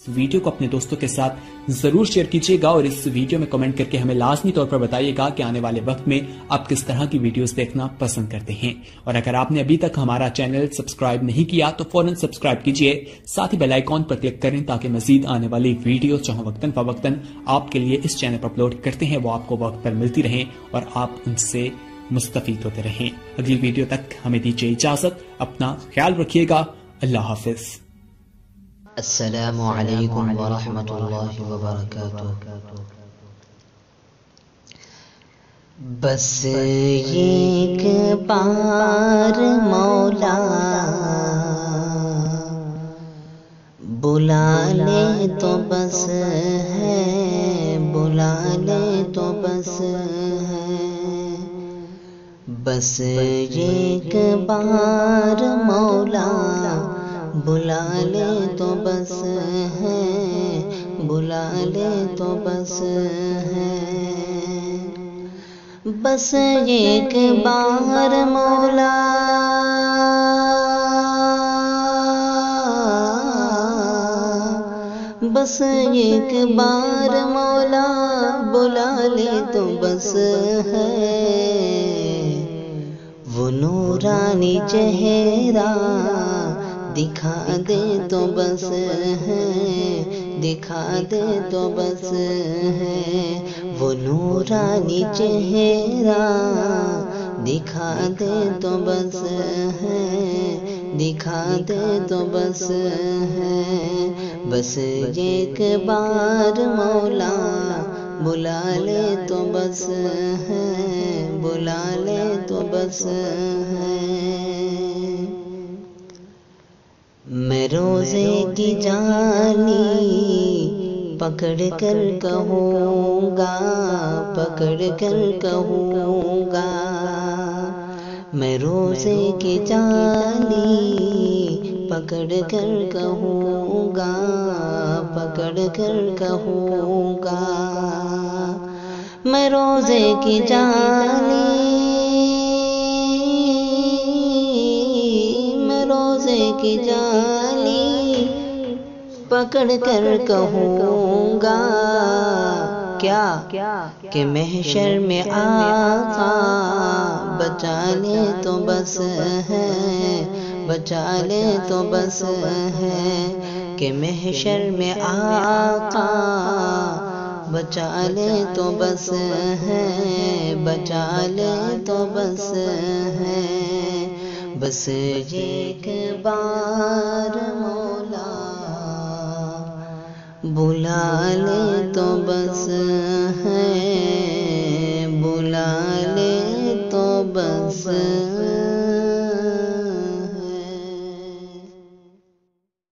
Video को अपने दोस्तों के साथ जरूर शेयर कीजिएगा और इस वीडियो में कमेंट करके हमें लाजमी तौर पर बताइएगा कि आने वाले वक्त में आप किस तरह की वीडियोस देखना पसंद करते हैं। और अगर आपने अभी तक हमारा चैनल सब्सक्राइब नहीं किया तो फौरन सब्सक्राइब कीजिए, साथ ही बेल आइकॉन पर क्लिक करें ताकि मजीद आने वाली वीडियो जहां वक्तन फवक्तन आपके लिए इस चैनल पर अपलोड करते हैं वो आपको वक्त पर मिलती रहें और आप उनसे मुस्तफीद होते रहें। अगली वीडियो तक हमें दीजिए इजाजत, अपना ख्याल रखिएगा। अल्लाह हाफिज। अस्सलामु अलैकुम व रहमतुल्लाहि व बरकातुहू। बस एक बार मौला बुला ले तो बस है, बुला ले तो बस है। बस एक बार मौला बुला ले तो बस है, बुला ले तो बस है। बस एक बार मौला बस एक बार मौला बुला ले तो बस है। वो नूरानी चेहरा दिखा दे तो बस है, दिखा दे तो बस है। वो नूरानी चेहरा दिखा दे तो बस है, दिखा दे तो बस है। बस एक बार मौला बुला ले तो बस है, बुला ले तो बस है। मैं रोज़े की जानी पकड़ कर कहूँगा, पकड़ कर कहूँगा। मैं रोज़े की जानी पकड़ कर कहूँगा, पकड़ कर कहूँगा। मैं रोज़े की जानी की जाली पकड़ कर कहूँगा क्या कि महशर में आका बचा ले तो बस है, बचा ले तो बस है। कि महशर में आका बचा ले तो बस है, बचा ले तो बस है। बस एक बार मौला बुला ले तो बस है, बुला ले तो बस